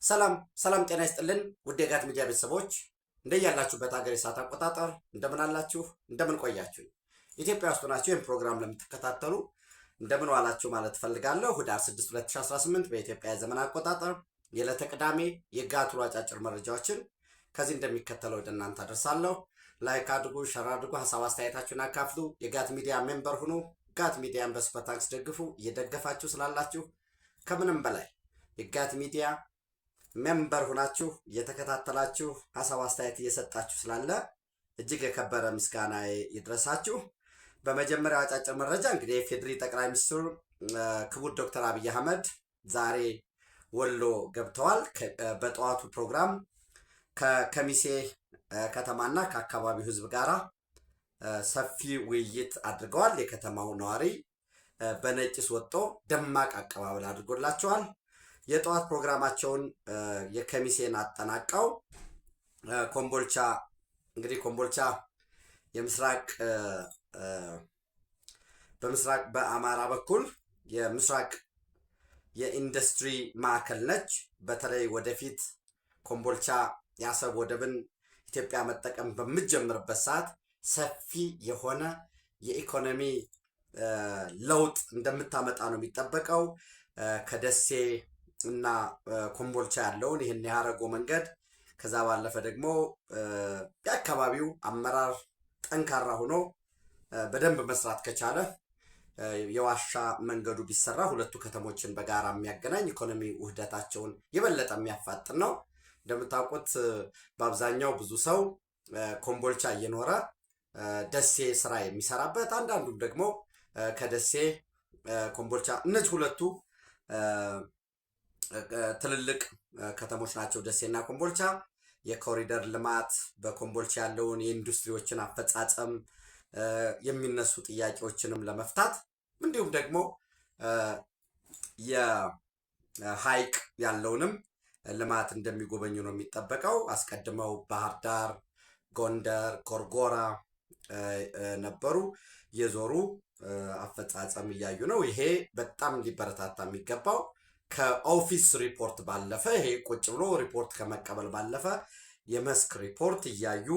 ሰላም ጤና ይስጥልን ውድ የጋት ሚዲያ ቤተሰቦች እንደያላችሁበት ሀገር የሰዓት አቆጣጠር እንደምን አላችሁ እንደምን ቆያችሁ ኢትዮጵያ ውስጥ ናችሁ ይህን ፕሮግራም ለምትከታተሉ እንደምን ዋላችሁ ማለት ፈልጋለሁ። ህዳር 6 2018 በኢትዮጵያ የዘመን አቆጣጠር የዕለተ ቅዳሜ የጋት ውሎ አጫጭር መረጃዎችን ከዚህ እንደሚከተለው ወደ እናንተ አደርሳለሁ። ላይክ አድርጉ፣ ሸር አድርጉ፣ ሀሳብ አስተያየታችሁን አካፍሉ፣ የጋት ሚዲያ ሜምበር ሁኑ፣ ጋት ሚዲያን በሱፐር ታንክስ ደግፉ። እየደገፋችሁ ስላላችሁ ከምንም በላይ የጋት ሚዲያ ሜምበር ሁናችሁ እየተከታተላችሁ ሀሳብ አስተያየት እየሰጣችሁ ስላለ እጅግ የከበረ ምስጋና ይድረሳችሁ። በመጀመሪያው አጫጭር መረጃ እንግዲህ የፌዴሪ ጠቅላይ ሚኒስትር ክቡር ዶክተር አብይ አህመድ ዛሬ ወሎ ገብተዋል። በጠዋቱ ፕሮግራም ከከሚሴ ከተማና ከአካባቢው ህዝብ ጋራ ሰፊ ውይይት አድርገዋል። የከተማው ነዋሪ በነጭስ ወጥቶ ደማቅ አቀባበል አድርጎላቸዋል። የጠዋት ፕሮግራማቸውን የከሚሴን አጠናቀው ኮምቦልቻ እንግዲህ ኮምቦልቻ በምስራቅ በአማራ በኩል የምስራቅ የኢንዱስትሪ ማዕከል ነች። በተለይ ወደፊት ኮምቦልቻ የአሰብ ወደብን ኢትዮጵያ መጠቀም በምትጀምርበት ሰዓት ሰፊ የሆነ የኢኮኖሚ ለውጥ እንደምታመጣ ነው የሚጠበቀው። ከደሴ እና ኮምቦልቻ ያለውን ይህን ያረጎ መንገድ ከዛ ባለፈ ደግሞ የአካባቢው አመራር ጠንካራ ሆኖ በደንብ መስራት ከቻለ የዋሻ መንገዱ ቢሰራ ሁለቱ ከተሞችን በጋራ የሚያገናኝ ኢኮኖሚ ውህደታቸውን የበለጠ የሚያፋጥን ነው። እንደምታውቁት በአብዛኛው ብዙ ሰው ኮምቦልቻ እየኖረ ደሴ ስራ የሚሰራበት፣ አንዳንዱም ደግሞ ከደሴ ኮምቦልቻ፣ እነዚህ ሁለቱ ትልልቅ ከተሞች ናቸው ደሴና ኮምቦልቻ። የኮሪደር ልማት በኮምቦልቻ ያለውን የኢንዱስትሪዎችን አፈጻጸም የሚነሱ ጥያቄዎችንም ለመፍታት እንዲሁም ደግሞ የሐይቅ ያለውንም ልማት እንደሚጎበኙ ነው የሚጠበቀው። አስቀድመው ባህር ዳር፣ ጎንደር፣ ጎርጎራ ነበሩ። የዞሩ አፈጻጸም እያዩ ነው። ይሄ በጣም ሊበረታታ የሚገባው ከኦፊስ ሪፖርት ባለፈ ይሄ ቁጭ ብሎ ሪፖርት ከመቀበል ባለፈ የመስክ ሪፖርት እያዩ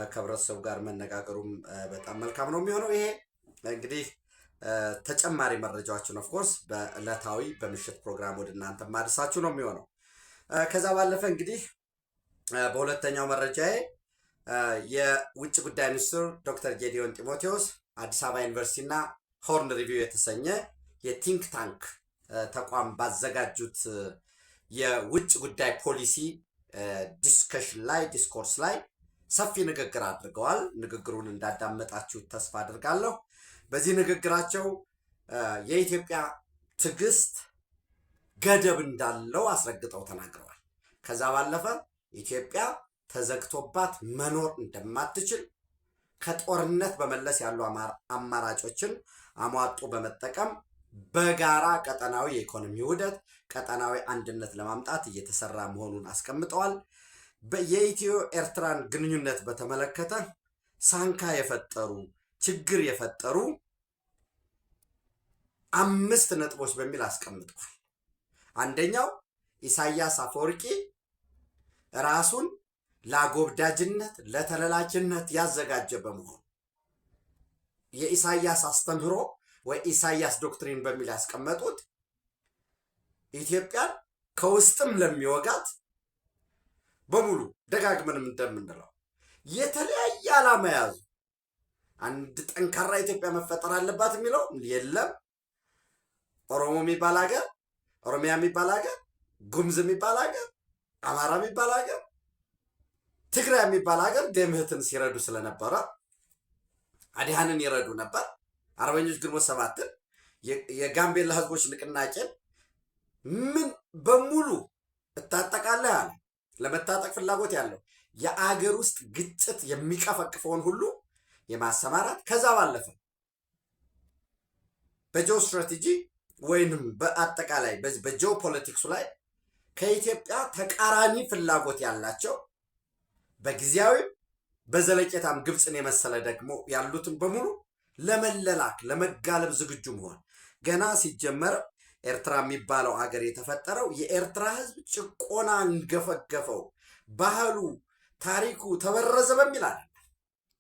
ከህብረተሰቡ ጋር መነጋገሩም በጣም መልካም ነው የሚሆነው። ይሄ እንግዲህ ተጨማሪ መረጃዎችን ኦፍኮርስ በዕለታዊ በምሽት ፕሮግራም ወደ እናንተ ማድረሳችሁ ነው የሚሆነው። ከዛ ባለፈ እንግዲህ በሁለተኛው መረጃዬ የውጭ ጉዳይ ሚኒስትር ዶክተር ጌዲዮን ጢሞቴዎስ አዲስ አበባ ዩኒቨርሲቲ እና ሆርን ሪቪው የተሰኘ የቲንክ ታንክ ተቋም ባዘጋጁት የውጭ ጉዳይ ፖሊሲ ዲስኮርስ ላይ ሰፊ ንግግር አድርገዋል። ንግግሩን እንዳዳመጣችሁ ተስፋ አድርጋለሁ። በዚህ ንግግራቸው የኢትዮጵያ ትዕግስት ገደብ እንዳለው አስረግጠው ተናግረዋል። ከዛ ባለፈ ኢትዮጵያ ተዘግቶባት መኖር እንደማትችል ከጦርነት በመለስ ያሉ አማራጮችን አሟጦ በመጠቀም በጋራ ቀጠናዊ የኢኮኖሚ ውህደት፣ ቀጠናዊ አንድነት ለማምጣት እየተሰራ መሆኑን አስቀምጠዋል። የኢትዮ ኤርትራን ግንኙነት በተመለከተ ሳንካ የፈጠሩ ችግር የፈጠሩ 5 ነጥቦች በሚል አስቀምጠዋል። አንደኛው ኢሳያስ አፈወርቂ ራሱን ለአጎብዳጅነት ለተለላችነት ያዘጋጀ በመሆኑ የኢሳያስ አስተምህሮ ወይ ኢሳያስ ዶክትሪን በሚል ያስቀመጡት ኢትዮጵያን ከውስጥም ለሚወጋት በሙሉ ደጋግመንም እንደምንለው የተለያየ ዓላማ ያዙ አንድ ጠንካራ ኢትዮጵያ መፈጠር አለባት የሚለው የለም። ኦሮሞ የሚባል ሀገር፣ ኦሮሚያ የሚባል ሀገር፣ ጉምዝ የሚባል ሀገር፣ አማራ የሚባል ሀገር፣ ትግራይ የሚባል ሀገር ደምህትን ሲረዱ ስለነበረ አዲሃንን ይረዱ ነበር። አርበኞች ግንቦት ሰባትን፣ የጋምቤላ ህዝቦች ንቅናቄን ምን በሙሉ እታጠቃለህ አለ። ለመታጠቅ ፍላጎት ያለው የአገር ውስጥ ግጭት የሚቀፈቅፈውን ሁሉ የማሰማራት ከዛ ባለፈ በጂኦ ስትራቴጂ ወይንም በአጠቃላይ በጂኦ ፖለቲክሱ ላይ ከኢትዮጵያ ተቃራኒ ፍላጎት ያላቸው በጊዜያዊ በዘለቄታም ግብፅን የመሰለ ደግሞ ያሉትን በሙሉ ለመለላክ ለመጋለብ ዝግጁ መሆን ገና ሲጀመር ኤርትራ የሚባለው አገር የተፈጠረው የኤርትራ ህዝብ ጭቆና እንገፈገፈው፣ ባህሉ ታሪኩ ተበረዘ በሚል አለ።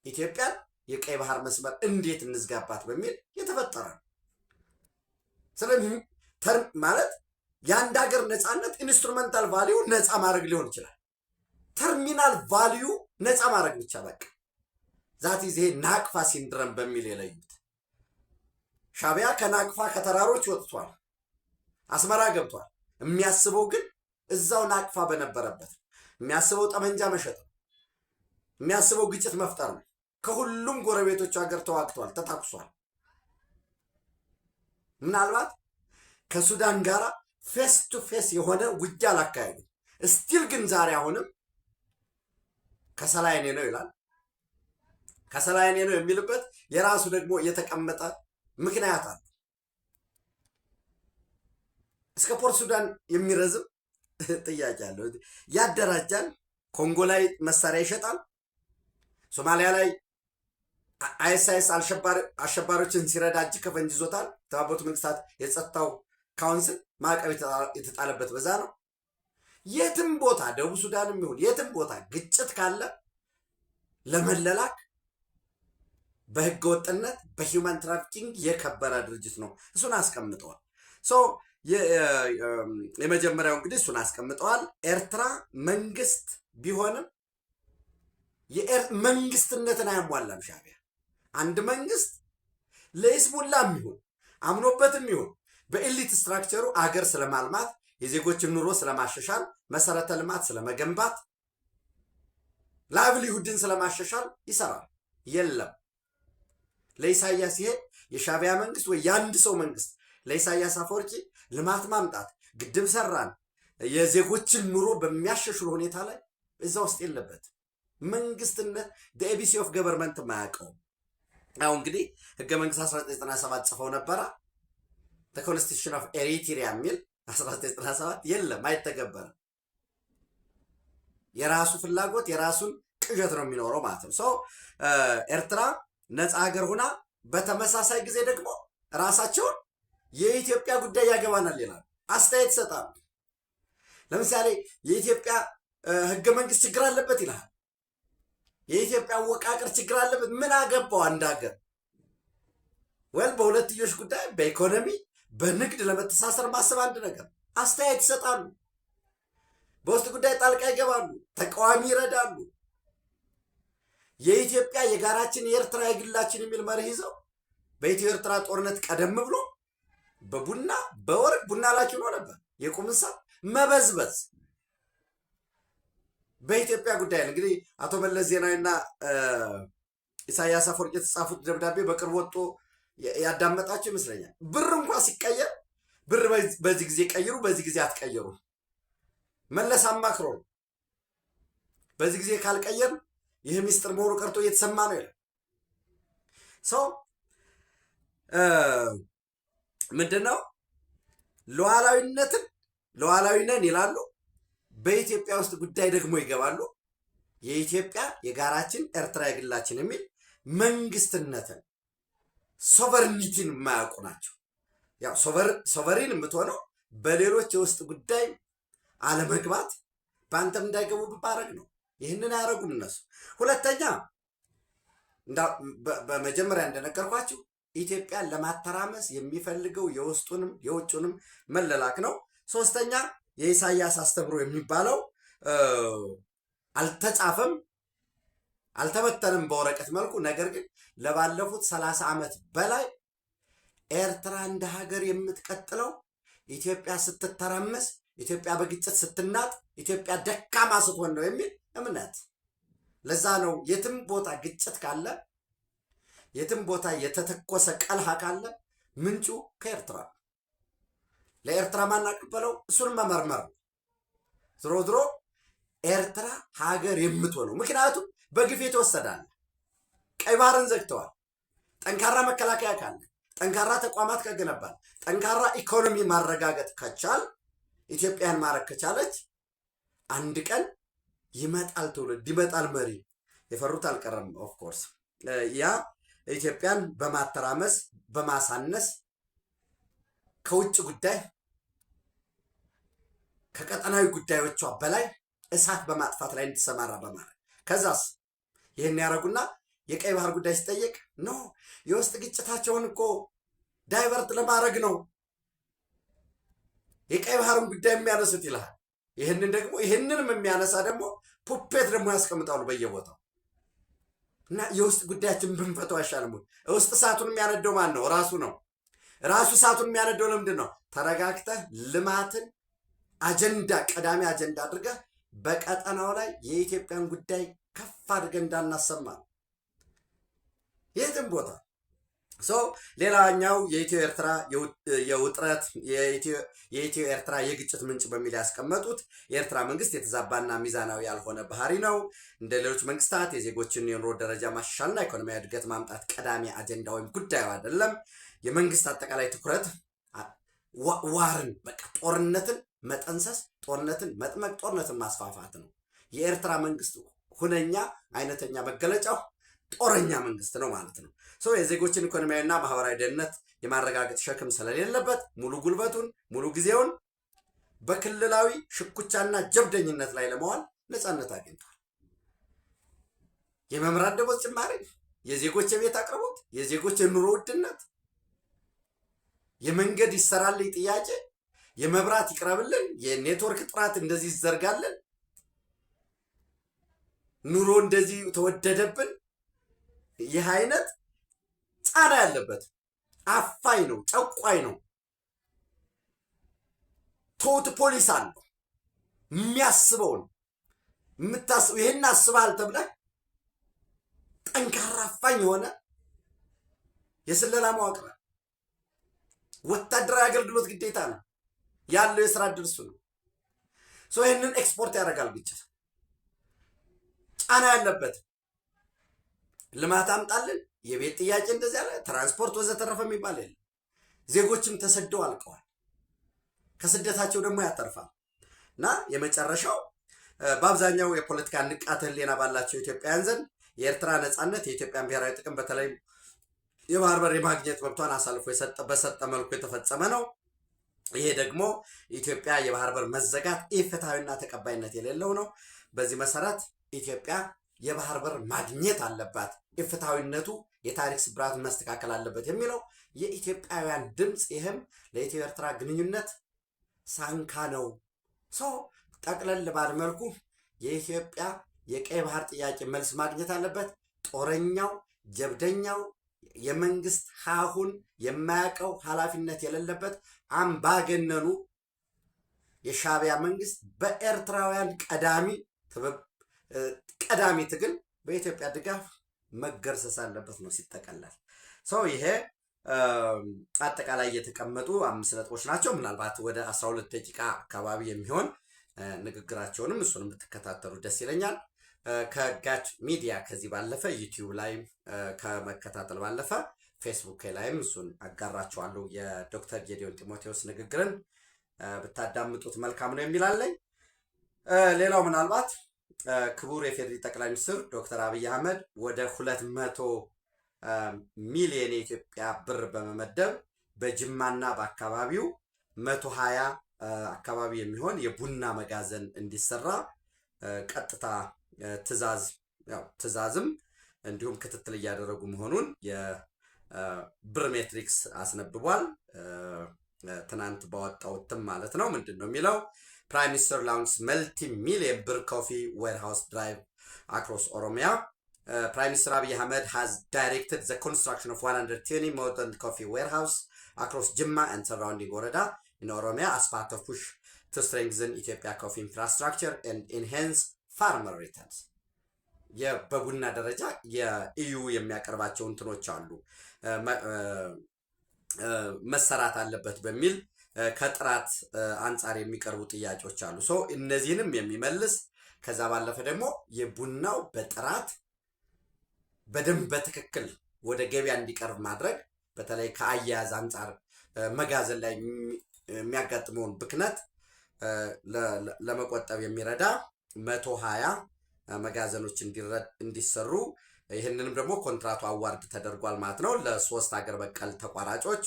ኢትዮጵያን የቀይ ባህር መስመር እንዴት እንዝጋባት በሚል የተፈጠረ ነው። ስለዚህ ማለት የአንድ ሀገር ነፃነት ኢንስትሩሜንታል ቫሊዩ ነፃ ማድረግ ሊሆን ይችላል። ተርሚናል ቫሊዩ ነፃ ማድረግ ብቻ በቃ ዛት ይሄ ናቅፋ ሲንድረም በሚል የለዩት። ሻዕቢያ ከናቅፋ ከተራሮች ወጥቷል፣ አስመራ ገብቷል። የሚያስበው ግን እዛው ናቅፋ በነበረበት የሚያስበው ጠመንጃ መሸጥ ነው። የሚያስበው ግጭት መፍጠር ነው። ከሁሉም ጎረቤቶች ሀገር ተዋግቷል፣ ተታኩሷል። ምናልባት ከሱዳን ጋር ፌስ ቱ ፌስ የሆነ ውጊያ አላካሄዱም። እስቲል ግን ዛሬ አሁንም ከሰላይኔ ነው ይላል። ከሰላይኔ ነው የሚልበት የራሱ ደግሞ የተቀመጠ ምክንያት አለ። እስከ ፖርት ሱዳን የሚረዝም ጥያቄ አለው። ያደራጃል፣ ኮንጎ ላይ መሳሪያ ይሸጣል፣ ሶማሊያ ላይ አይኤስአይኤስ አሸባሪዎችን ሲረዳ እጅ ከፈንጅ ይዞታል። የተባበሩት መንግስታት የጸጥታው ካውንስል ማዕቀብ የተጣለበት በዛ ነው። የትም ቦታ ደቡብ ሱዳንም ይሁን የትም ቦታ ግጭት ካለ ለመለላክ በህገ ወጥነት በሂውማን ትራፊኪንግ የከበረ ድርጅት ነው። እሱን አስቀምጠዋል። የመጀመሪያው እንግዲህ እሱን አስቀምጠዋል። ኤርትራ መንግስት ቢሆንም መንግስትነትን አያሟላም ሻዕቢያ። አንድ መንግስት ለይስሙላም ይሁን አምኖበትም ይሁን በኤሊት ስትራክቸሩ አገር ስለማልማት፣ የዜጎችን ኑሮ ስለማሻሻል፣ መሰረተ ልማት ስለመገንባት፣ ላይቭሊሁድን ስለማሻሻል ይሰራል። የለም ለኢሳያስ ይሄ የሻዕቢያ መንግስት ወይ የአንድ ሰው መንግስት ለኢሳያስ አፈወርቂ ልማት ማምጣት፣ ግድብ ሰራን፣ የዜጎችን ኑሮ በሚያሻሽል ሁኔታ ላይ እዛ ውስጥ የለበት። መንግስትነት ኤቢሲ ኦፍ ገቨርንመንት ማያውቀውም። አሁን እንግዲህ ህገ መንግስት 1997 ጽፈው ነበረ። ኮንስቲቱሽን ኦፍ ኤሪትሪያ የሚል 1997 የለም፣ አይተገበርም። የራሱ ፍላጎት የራሱን ቅዠት ነው የሚኖረው ማለት ነው። ሰው ኤርትራ ነፃ ሀገር ሁና በተመሳሳይ ጊዜ ደግሞ ራሳቸውን የኢትዮጵያ ጉዳይ ያገባናል ይላል፣ አስተያየት ይሰጣሉ። ለምሳሌ የኢትዮጵያ ህገ መንግስት ችግር አለበት ይላል። የኢትዮጵያ አወቃቀር ችግር አለበት። ምን አገባው አንድ ሀገር? ወል በሁለትዮሽ ጉዳይ በኢኮኖሚ በንግድ ለመተሳሰር ማሰብ አንድ ነገር። አስተያየት ይሰጣሉ፣ በውስጥ ጉዳይ ጣልቃ ይገባሉ፣ ተቃዋሚ ይረዳሉ። የኢትዮጵያ የጋራችን የኤርትራ የግላችን የሚል መርህ ይዘው በኢትዮ ኤርትራ ጦርነት ቀደም ብሎ በቡና በወርቅ ቡና ላኪ ሆኖ ነበር። የቁም እንስሳት መበዝበዝ በኢትዮጵያ ጉዳይ እንግዲህ አቶ መለስ ዜናዊና ኢሳያስ አፈወርቂ የተጻፉት ደብዳቤ በቅርብ ወጥቶ ያዳመጣቸው ይመስለኛል። ብር እንኳን ሲቀየር ብር በዚህ ጊዜ ቀይሩ፣ በዚህ ጊዜ አትቀየሩ፣ መለስ አማክሮ ነው። በዚህ ጊዜ ካልቀየር ይህ ሚስጥር መሆኑ ቀርቶ እየተሰማ ነው ይላል። ሰው ምንድነው ሉዓላዊነትን ሉዓላዊ ነን ይላሉ። በኢትዮጵያ ውስጥ ጉዳይ ደግሞ ይገባሉ። የኢትዮጵያ የጋራችን ኤርትራ የግላችን የሚል መንግስትነትን ሶቨርኒቲን የማያውቁ ናቸው። ያው ሶቨሪን የምትሆነው በሌሎች የውስጥ ጉዳይ አለመግባት በአንተም እንዳይገቡ ማድረግ ነው። ይህንን አያደርጉም እነሱ። ሁለተኛ በመጀመሪያ እንደነገርኳችሁ ኢትዮጵያን ለማተራመስ የሚፈልገው የውስጡንም የውጭንም መለላክ ነው። ሶስተኛ የኢሳያስ አስተምሮ የሚባለው አልተጻፈም፣ አልተበተንም በወረቀት መልኩ። ነገር ግን ለባለፉት 30 ዓመት በላይ ኤርትራ እንደ ሀገር የምትቀጥለው ኢትዮጵያ ስትተራመስ፣ ኢትዮጵያ በግጭት ስትናጥ፣ ኢትዮጵያ ደካማ ስትሆን ነው የሚል እምነት። ለዛ ነው የትም ቦታ ግጭት ካለ፣ የትም ቦታ የተተኮሰ ቀልሃ ካለ ምንጩ ከኤርትራ። ለኤርትራ ማናቀበለው እሱን መመርመር ነው። ዝሮ ዝሮ ኤርትራ ሀገር የምትሆነው ምክንያቱም በግፍ የተወሰዳለ። ቀይ ባህርን ዘግተዋል። ጠንካራ መከላከያ ካለ፣ ጠንካራ ተቋማት ከገነባል፣ ጠንካራ ኢኮኖሚ ማረጋገጥ ከቻል፣ ኢትዮጵያን ማረግ ከቻለች አንድ ቀን ይመጣል ትውልድ፣ ይመጣል መሪ። የፈሩት አልቀረም። ኦፍኮርስ ያ ኢትዮጵያን በማተራመስ በማሳነስ ከውጭ ጉዳይ ከቀጠናዊ ጉዳዮቿ በላይ እሳት በማጥፋት ላይ እንድትሰማራ በማድረግ ከዛስ ይህን ያደረጉና የቀይ ባህር ጉዳይ ሲጠየቅ ኖ የውስጥ ግጭታቸውን እኮ ዳይቨርት ለማድረግ ነው የቀይ ባህርን ጉዳይ የሚያነሱት ይልሃል። ይህንንም የሚያነሳ ደግሞ ፑፔት ደግሞ ያስቀምጣሉ በየቦታው እና የውስጥ ጉዳያችን ብንፈተው አይሻልም? ውስጥ እሳቱን የሚያነደው ማን ነው? ራሱ ነው። ራሱ እሳቱን የሚያነደው ለምንድን ነው? ተረጋግተህ ልማትን ቀዳሚ አጀንዳ አድርገህ በቀጠናው ላይ የኢትዮጵያን ጉዳይ ከፍ አድርገን እንዳናሰማ ነው የትም ቦታ። ሌላኛው የኢትዮ ኤርትራ የውጥረት የኢትዮ ኤርትራ የግጭት ምንጭ በሚል ያስቀመጡት የኤርትራ መንግስት የተዛባና ሚዛናዊ ያልሆነ ባህሪ ነው። እንደ ሌሎች መንግስታት የዜጎችን የኑሮ ደረጃ ማሻሻልና ኢኮኖሚያዊ እድገት ማምጣት ቀዳሚ አጀንዳ ወይም ጉዳዩ አይደለም። የመንግስት አጠቃላይ ትኩረት ዋርን ጦርነትን መጠንሰስ፣ ጦርነትን መጥመቅ፣ ጦርነትን ማስፋፋት ነው። የኤርትራ መንግስት ሁነኛ አይነተኛ መገለጫው ጦረኛ መንግስት ነው ማለት ነው። የዜጎችን ኢኮኖሚያዊና ማህበራዊ ደህንነት የማረጋገጥ ሸክም ስለሌለበት ሙሉ ጉልበቱን ሙሉ ጊዜውን በክልላዊ ሽኩቻና ጀብደኝነት ላይ ለመዋል ነፃነት አግኝቷል። የመምህራን ደሞዝ ጭማሪ፣ የዜጎች የቤት አቅርቦት፣ የዜጎች የኑሮ ውድነት፣ የመንገድ ይሰራልኝ ጥያቄ፣ የመብራት ይቅረብልን፣ የኔትወርክ ጥራት እንደዚህ ይዘርጋልን፣ ኑሮ እንደዚህ ተወደደብን። ይህ አይነት ጫና ያለበት አፋኝ ነው፣ ጨቋኝ ነው። ቶት ፖሊስ አለው የሚያስበውን የምታስበው ይህን አስበሃል ተብለህ ጠንካራ አፋኝ የሆነ የስለላ መዋቅር ወታደራዊ አገልግሎት ግዴታ ነው ያለው። የስራ ዕድል እሱ ነው። ይህንን ኤክስፖርት ያደርጋል። ግጭት ጫና ያለበት ልማት አምጣልን፣ የቤት ጥያቄ እንደዚህ ያለ ትራንስፖርት ወዘተረፈ የሚባል የለም። ዜጎችም ተሰደው አልቀዋል። ከስደታቸው ደግሞ ያተርፋል። እና የመጨረሻው በአብዛኛው የፖለቲካ ንቃተ ህሊና ባላቸው ኢትዮጵያውያን ዘንድ የኤርትራ ነፃነት የኢትዮጵያን ብሔራዊ ጥቅም በተለይም የባህር በር የማግኘት መብቷን አሳልፎ በሰጠ መልኩ የተፈጸመ ነው። ይሄ ደግሞ ኢትዮጵያ የባህር በር መዘጋት ኢፍትሐዊና ተቀባይነት የሌለው ነው። በዚህ መሰረት ኢትዮጵያ የባህር በር ማግኘት አለባት፣ ኢፍትሐዊነቱ የታሪክ ስብራት መስተካከል አለበት የሚለው የኢትዮጵያውያን ድምፅ፣ ይህም ለኢትዮ ኤርትራ ግንኙነት ሳንካ ነው። ጠቅለል ባለ መልኩ የኢትዮጵያ የቀይ ባህር ጥያቄ መልስ ማግኘት አለበት። ጦረኛው ጀብደኛው የመንግስት ሀሁን የማያውቀው ኃላፊነት የሌለበት አምባገነኑ የሻዕቢያ መንግስት በኤርትራውያን ቀዳሚ ትግል በኢትዮጵያ ድጋፍ መገርሰስ አለበት ነው ሲጠቀላል። ይሄ አጠቃላይ የተቀመጡ 5 ነጥቦች ናቸው። ምናልባት ወደ 12 ደቂቃ አካባቢ የሚሆን ንግግራቸውንም እሱን የምትከታተሉ ደስ ይለኛል። ከጋች ሚዲያ ከዚህ ባለፈ ዩቲዩብ ላይ ከመከታተል ባለፈ ፌስቡክ ላይም እሱን አጋራቸዋለሁ። የዶክተር ጌዲዮን ጢሞቴዎስ ንግግርን ብታዳምጡት መልካም ነው የሚላለኝ። ሌላው ምናልባት ክቡር የፌዴሪ ጠቅላይ ሚኒስትር ዶክተር አብይ አህመድ ወደ 200 ሚሊዮን የኢትዮጵያ ብር በመመደብ በጅማና በአካባቢው 120 አካባቢ የሚሆን የቡና መጋዘን እንዲሰራ ቀጥታ ትዕዛዝም እንዲሁም ክትትል እያደረጉ መሆኑን የብር ሜትሪክስ አስነብቧል። ትናንት ባወጣው እትም ማለት ነው። ምንድን ነው የሚለው? ፕራይም ሚኒስተር ላውንች መልቲ ሚሊየን ብር ኮፊ ዌርሃውስ ድራይቭ አክሮስ ኦሮሚያ። Prime Minister Abiy Ahmed has directed the construction of 120 modern coffee warehouse across Jimma and surrounding Orada in Oromia as part of push to strengthen Ethiopia coffee infrastructure and enhance farmer returns. በቡና ደረጃ የኢዩ የሚያቀርባቸው እንትኖች አሉ መሰራት አለበት በሚል ከጥራት አንጻር የሚቀርቡ ጥያቄዎች አሉ። እነዚህንም የሚመልስ ከዛ ባለፈ ደግሞ የቡናው በጥራት በደንብ በትክክል ወደ ገበያ እንዲቀርብ ማድረግ በተለይ ከአያያዝ አንጻር መጋዘን ላይ የሚያጋጥመውን ብክነት ለመቆጠብ የሚረዳ 120 መጋዘኖች እንዲሰሩ ይህንንም ደግሞ ኮንትራቱ አዋርድ ተደርጓል ማለት ነው። ለ3 ሀገር በቀል ተቋራጮች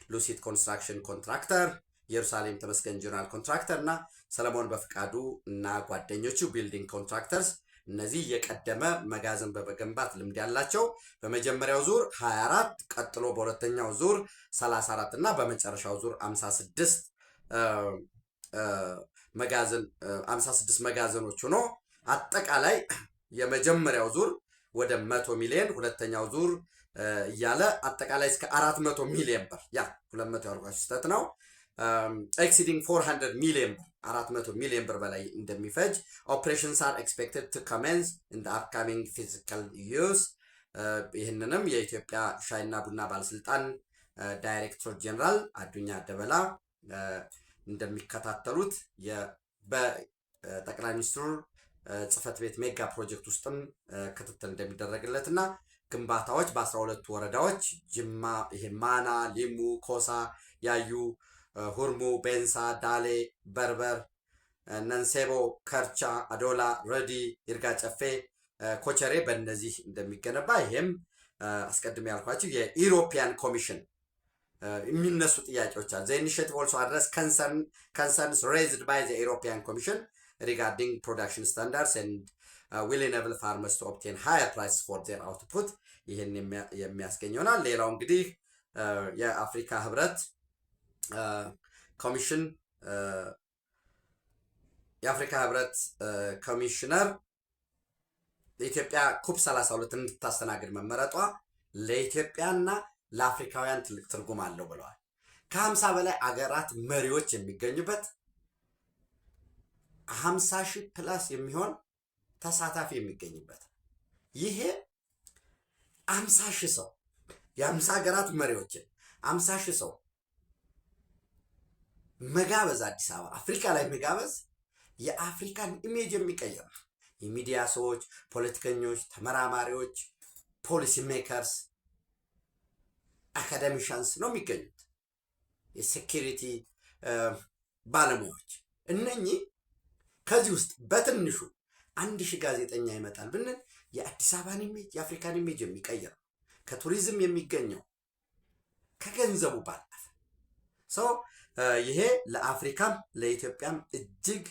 ሉሲድ ኮንስትራክሽን ኮንትራክተር፣ ኢየሩሳሌም ተመስገን ጀነራል ኮንትራክተር እና ሰለሞን በፍቃዱ እና ጓደኞቹ ቢልዲንግ ኮንትራክተርስ። እነዚህ የቀደመ መጋዘን በመገንባት ልምድ ያላቸው በመጀመሪያው ዙር 24 ቀጥሎ በሁለተኛው ዙር 34 እና በመጨረሻው ዙር 56 መጋዘኖች ሆኖ አጠቃላይ የመጀመሪያው ዙር ወደ 100 ሚሊዮን ሁለተኛው ዙር እያለ አጠቃላይ እስከ 400 ሚሊዮን ብር 200 ያልኳችሁ ስህተት ነው። ኤክሲዲንግ 400 ሚሊዮን ብር 400 ሚሊዮን ብር በላይ እንደሚፈጅ ኦፕሬሽንስ አር ኤክስፔክትድ ቱ ኮሜንስ ኢን ዘ አፕካሚንግ ፊዚካል ዩዝ። ይህንንም የኢትዮጵያ ሻይና ቡና ባለስልጣን ዳይሬክተር ጀነራል አዱኛ ደበላ እንደሚከታተሉት በጠቅላይ ሚኒስትሩ ጽህፈት ቤት ሜጋ ፕሮጀክት ውስጥም ክትትል እንደሚደረግለትና ግንባታዎች በ12 ወረዳዎች ጅማ፣ ማና፣ ሊሙ፣ ኮሳ፣ ያዩ፣ ሁርሙ፣ ቤንሳ፣ ዳሌ፣ በርበር፣ ነንሴቦ፣ ከርቻ፣ አዶላ፣ ረዲ፣ ይርጋ ጨፌ፣ ኮቸሬ በእነዚህ እንደሚገነባ ይሄም አስቀድሜ ያልኳቸው የኢሮፒያን ኮሚሽን የሚነሱ ጥያቄዎች አሉ። ዘ ኢኒሺየቲቭ ኦልሶ አድረስ concerns raised by the European Commission regarding production standards and will enable farmers to obtain higher prices for their output። ይህን የሚያስገኝ ይሆናል። ሌላው እንግዲህ የአፍሪካ ህብረት ኮሚሽን የአፍሪካ ህብረት ኮሚሽነር ለኢትዮጵያ ኩፕ 32 እንድታስተናግድ መመረጧ ለኢትዮጵያና ለአፍሪካውያን ትልቅ ትርጉም አለው ብለዋል። ከ50 በላይ አገራት መሪዎች የሚገኙበት 50 ሺህ ፕላስ የሚሆን ተሳታፊ የሚገኝበት ይሄ 50 ሺህ ሰው የ50 ሀገራት መሪዎችን 50 ሺህ ሰው መጋበዝ አዲስ አበባ አፍሪካ ላይ መጋበዝ የአፍሪካን ኢሜጅ የሚቀይር ነው። የሚዲያ ሰዎች፣ ፖለቲከኞች፣ ተመራማሪዎች፣ ፖሊሲ ሜከርስ፣ አካዳሚሻንስ ነው የሚገኙት። የሴኪሪቲ ባለሙያዎች እነኚህ ከዚህ ውስጥ በትንሹ 1000 ጋዜጠኛ ይመጣል ብንል የአዲስ አበባን ኢሜጅ የአፍሪካን ኢሜጅ የሚቀይር ነው። ከቱሪዝም የሚገኘው ከገንዘቡ ባለፈ ሰው ይሄ ለአፍሪካም ለኢትዮጵያም እጅግ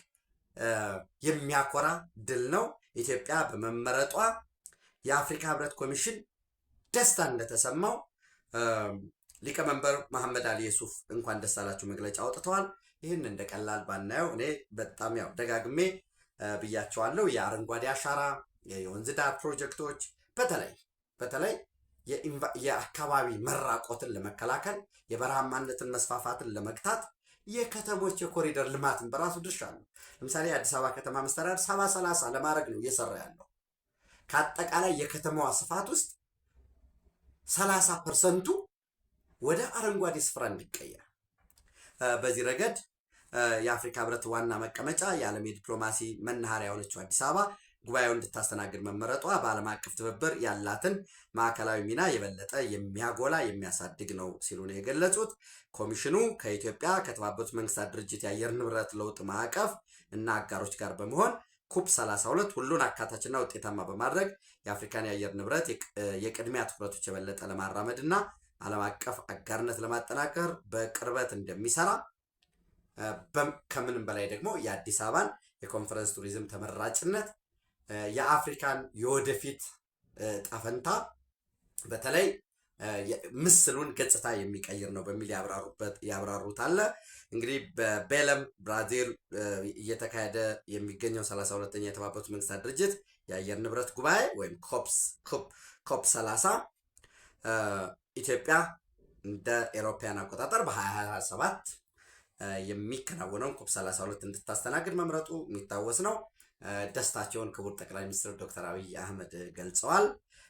የሚያኮራ ድል ነው። ኢትዮጵያ በመመረጧ የአፍሪካ ህብረት ኮሚሽን ደስታ እንደተሰማው ሊቀመንበር መሐመድ አሊ ዩሱፍ እንኳን ደስ አላችሁ መግለጫ አውጥተዋል። ይህን እንደቀላል ባናየው እኔ በጣም ያው ደጋግሜ ብያቸዋለሁ። የአረንጓዴ አሻራ የወንዝ ዳር ፕሮጀክቶች በተለይ የአካባቢ መራቆትን ለመከላከል የበረሃማነትን መስፋፋትን ለመግታት የከተሞች የኮሪደር ልማትን በራሱ ድርሻ ነው። ለምሳሌ የአዲስ አበባ ከተማ መስተዳድር 70-30 ለማድረግ ነው እየሰራ ያለው። ከአጠቃላይ የከተማዋ ስፋት ውስጥ 30% ወደ አረንጓዴ ስፍራ እንዲቀየር በዚህ ረገድ የአፍሪካ ህብረት ዋና መቀመጫ የዓለም የዲፕሎማሲ መናኸሪያ የሆነችው አዲስ አበባ ጉባኤውን እንድታስተናግድ መመረጧ በዓለም አቀፍ ትብብር ያላትን ማዕከላዊ ሚና የበለጠ የሚያጎላ የሚያሳድግ ነው ሲሉ ነው የገለጹት። ኮሚሽኑ ከኢትዮጵያ ከተባበሩት መንግስታት ድርጅት የአየር ንብረት ለውጥ ማዕቀፍ እና አጋሮች ጋር በመሆን ኩፕ 32 ሁሉን አካታችና ውጤታማ በማድረግ የአፍሪካን የአየር ንብረት የቅድሚያ ትኩረቶች የበለጠ ለማራመድ እና ዓለም አቀፍ አጋርነት ለማጠናከር በቅርበት እንደሚሰራ ከምንም በላይ ደግሞ የአዲስ አበባን የኮንፈረንስ ቱሪዝም ተመራጭነት የአፍሪካን የወደፊት ጣፈንታ በተለይ ምስሉን ገጽታ የሚቀይር ነው በሚል ያብራሩት አለ። እንግዲህ በቤለም ብራዚል እየተካሄደ የሚገኘው 32ኛ የተባበሩት መንግስታት ድርጅት የአየር ንብረት ጉባኤ ወይም ኮፕ 30 ኢትዮጵያ እንደ ኤሮፓያን አቆጣጠር በ2027 የሚከናወነውን ኮፕ 32 እንድታስተናግድ መምረጡ የሚታወስ ነው። ደስታቸውን ክቡር ጠቅላይ ሚኒስትር ዶክተር አብይ አህመድ ገልጸዋል።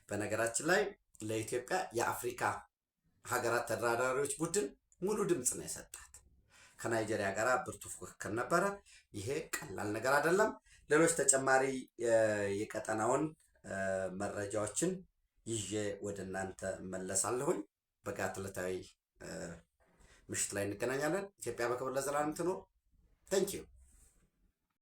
በነገራችን ላይ ለኢትዮጵያ የአፍሪካ ሀገራት ተደራዳሪዎች ቡድን ሙሉ ድምፅ ነው የሰጣት። ከናይጄሪያ ጋር ብርቱ ፉክክር ነበረ። ይሄ ቀላል ነገር አይደለም። ሌሎች ተጨማሪ የቀጠናውን መረጃዎችን ይዤ ወደ እናንተ መለሳለሁኝ። በጋት ዕለታዊ ምሽት ላይ እንገናኛለን። ኢትዮጵያ በክብር ለዘላለም ትኑር። ታንኪዩ